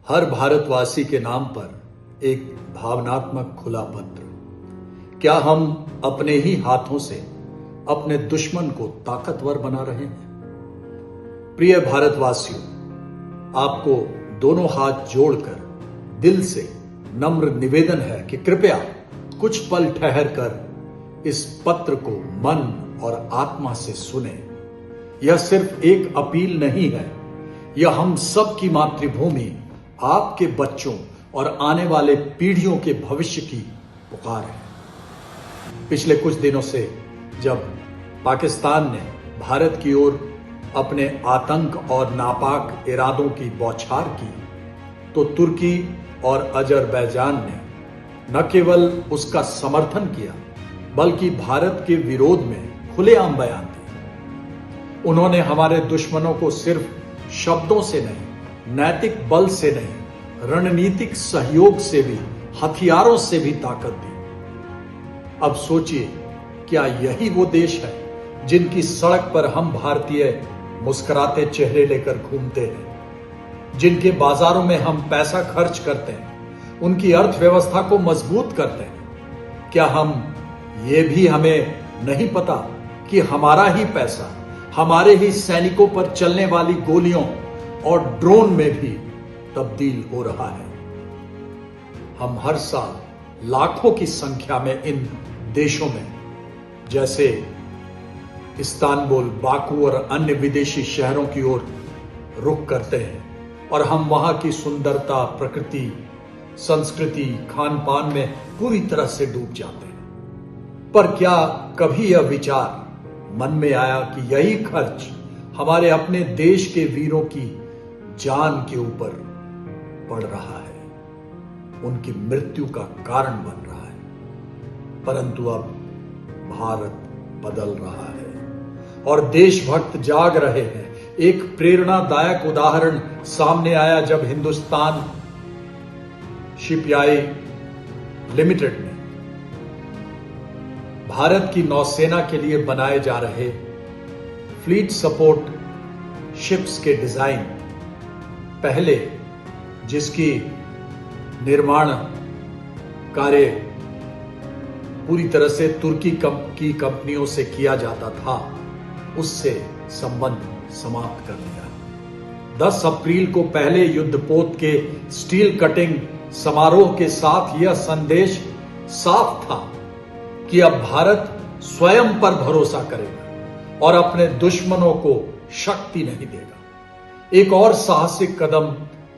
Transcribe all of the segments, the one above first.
हर भारतवासी के नाम पर एक भावनात्मक खुला पत्र। क्या हम अपने ही हाथों से अपने दुश्मन को ताकतवर बना रहे हैं? प्रिय भारतवासियों, आपको दोनों हाथ जोड़कर दिल से नम्र निवेदन है कि कृपया कुछ पल ठहर कर इस पत्र को मन और आत्मा से सुने। यह सिर्फ एक अपील नहीं है, यह हम सब की मातृभूमि, आपके बच्चों और आने वाले पीढ़ियों के भविष्य की पुकार है। पिछले कुछ दिनों से जब पाकिस्तान ने भारत की ओर अपने आतंक और नापाक इरादों की बौछार की, तो तुर्की और अजरबैजान ने न केवल उसका समर्थन किया बल्कि भारत के विरोध में खुलेआम बयान दिए। उन्होंने हमारे दुश्मनों को सिर्फ शब्दों से नहीं, नैतिक बल से नहीं, रणनीतिक सहयोग से भी, हथियारों से भी ताकत दी। अब सोचिए, क्या यही वो देश है जिनकी सड़क पर हम भारतीय मुस्कुराते चेहरे लेकर घूमते हैं, जिनके बाजारों में हम पैसा खर्च करते हैं, उनकी अर्थव्यवस्था को मजबूत करते हैं? क्या हम ये भी हमें नहीं पता कि हमारा ही पैसा हमारे ही सैनिकों पर चलने वाली गोलियों और ड्रोन में भी तब्दील हो रहा है? हम हर साल लाखों की संख्या में इन देशों में, जैसे इस्तांबुल, बाकू और अन्य विदेशी शहरों की ओर रुख करते हैं और हम वहां की सुंदरता, प्रकृति, संस्कृति, खान पान में पूरी तरह से डूब जाते हैं। पर क्या कभी यह विचार मन में आया कि यही खर्च हमारे अपने देश के वीरों की जान के ऊपर पड़ रहा है, उनकी मृत्यु का कारण बन रहा है? परंतु अब भारत बदल रहा है और देशभक्त जाग रहे हैं। एक प्रेरणादायक उदाहरण सामने आया जब हिंदुस्तान शिपयार्ड लिमिटेड ने भारत की नौसेना के लिए बनाए जा रहे फ्लीट सपोर्ट शिप्स के डिजाइन, पहले जिसकी निर्माण कार्य पूरी तरह से तुर्की की कंपनियों से किया जाता था, उससे संबंध समाप्त कर दिया। 10 अप्रैल को पहले युद्धपोत के स्टील कटिंग समारोह के साथ यह संदेश साफ था कि अब भारत स्वयं पर भरोसा करेगा और अपने दुश्मनों को शक्ति नहीं देगा। एक और साहसिक कदम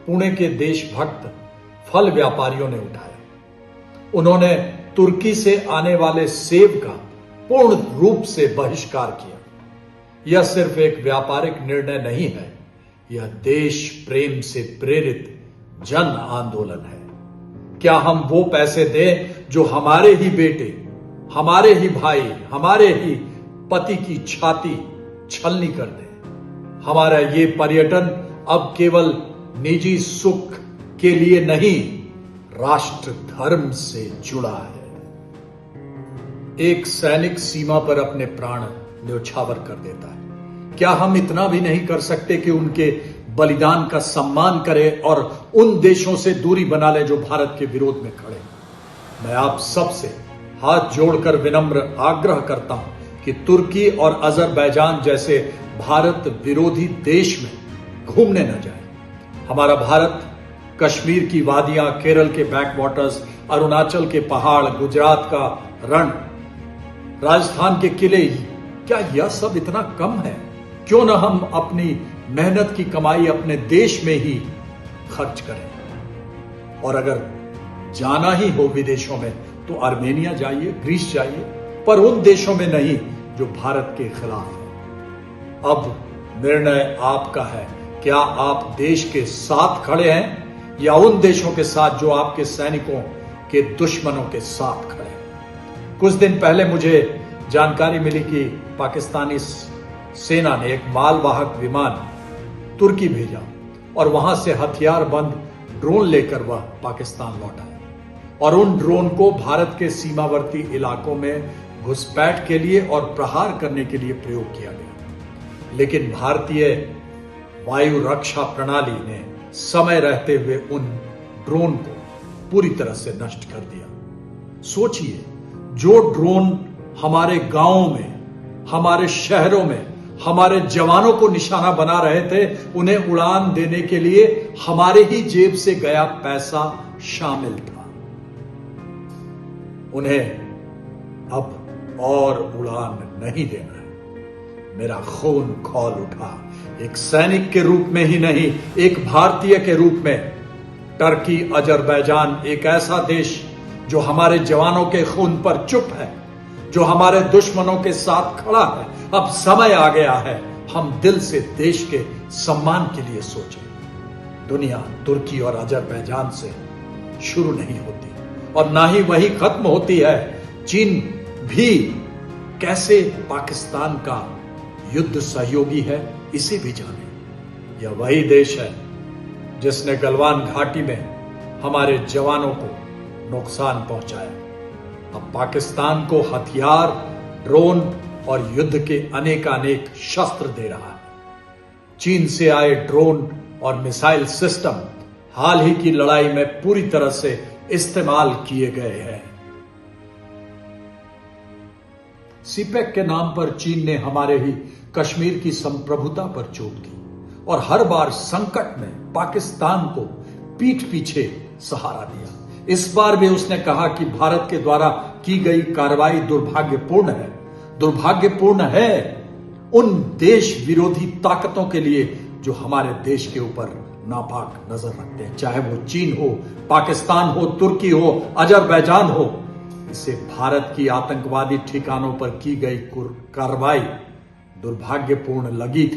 पुणे के देशभक्त फल व्यापारियों ने उठाया। उन्होंने तुर्की से आने वाले सेब का पूर्ण रूप से बहिष्कार किया। यह सिर्फ एक व्यापारिक निर्णय नहीं है, यह देश प्रेम से प्रेरित जन आंदोलन है। क्या हम वो पैसे दें जो हमारे ही बेटे, हमारे ही भाई, हमारे ही पति की छाती छलनी कर दे? हमारा ये पर्यटन अब केवल निजी सुख के लिए नहीं, राष्ट्र धर्म से जुड़ा है। एक सैनिक सीमा पर अपने प्राण न्योछावर कर देता है। क्या हम इतना भी नहीं कर सकते कि उनके बलिदान का सम्मान करें और उन देशों से दूरी बना लें जो भारत के विरोध में खड़े? मैं आप सबसे हाथ जोड़कर विनम्र आग्रह करता हूं कि तुर्की और अजरबैजान जैसे भारत विरोधी देश में घूमने न जाए। हमारा भारत कश्मीर की वादियां, केरल के बैकवाटर्स, अरुणाचल के पहाड़, गुजरात का रण, राजस्थान के किले, क्या यह सब इतना कम है? क्यों न हम अपनी मेहनत की कमाई अपने देश में ही खर्च करें? और अगर जाना ही हो विदेशों में तो आर्मेनिया जाइए, ग्रीस जाइए, पर उन देशों में नहीं जो भारत के खिलाफ है। अब निर्णय आपका है। क्या आप देश के साथ खड़े हैं या उन देशों के साथ जो आपके सैनिकों के दुश्मनों के साथ खड़े हैं? कुछ दिन पहले मुझे जानकारी मिली कि पाकिस्तानी सेना ने एक मालवाहक विमान तुर्की भेजा और वहां से हथियार बंद ड्रोन लेकर वह पाकिस्तान लौटा और उन ड्रोन को भारत के सीमावर्ती इलाकों में घुसपैठ के लिए और प्रहार करने के लिए प्रयोग किया गया। लेकिन भारतीय वायु रक्षा प्रणाली ने समय रहते हुए उन ड्रोन को पूरी तरह से नष्ट कर दिया। सोचिए, जो ड्रोन हमारे गांवों में, हमारे शहरों में हमारे जवानों को निशाना बना रहे थे, उन्हें उड़ान देने के लिए हमारे ही जेब से गया पैसा शामिल था। उन्हें अब और उड़ान नहीं देना है। मेरा खून खौल उठा, एक सैनिक के रूप में ही नहीं, एक भारतीय के रूप में। टर्की, अजरबैजान एक ऐसा देश जो हमारे जवानों के खून पर चुप है, जो हमारे दुश्मनों के साथ खड़ा है। अब समय आ गया है, हम दिल से देश के सम्मान के लिए सोचें। दुनिया तुर्की और अजरबैजान से शुरू नहीं होती और ना ही वही खत्म होती है। चीन भी कैसे पाकिस्तान का युद्ध सहयोगी है, इसे भी जाने। यह वही देश है जिसने गलवान घाटी में हमारे जवानों को नुकसान पहुंचाया। अब पाकिस्तान को हथियार, ड्रोन और युद्ध के अनेकानेक शस्त्र दे रहा है। चीन से आए ड्रोन और मिसाइल सिस्टम हाल ही की लड़ाई में पूरी तरह से इस्तेमाल किए गए हैं। सीपेक के नाम पर चीन ने हमारे ही कश्मीर की संप्रभुता पर चोट की और हर बार संकट में पाकिस्तान को पीठ पीछे सहारा दिया। इस बार भी उसने कहा कि भारत के द्वारा की गई कार्रवाई दुर्भाग्यपूर्ण है। दुर्भाग्यपूर्ण है उन देश विरोधी ताकतों के लिए जो हमारे देश के ऊपर नापाक नजर रखते हैं, चाहे वो चीन हो, पाकिस्तान हो, तुर्की हो, अजरबैजान हो। इसे भारत की आतंकवादी ठिकानों पर की गई कार्रवाई दुर्भाग्यपूर्ण लगी थी।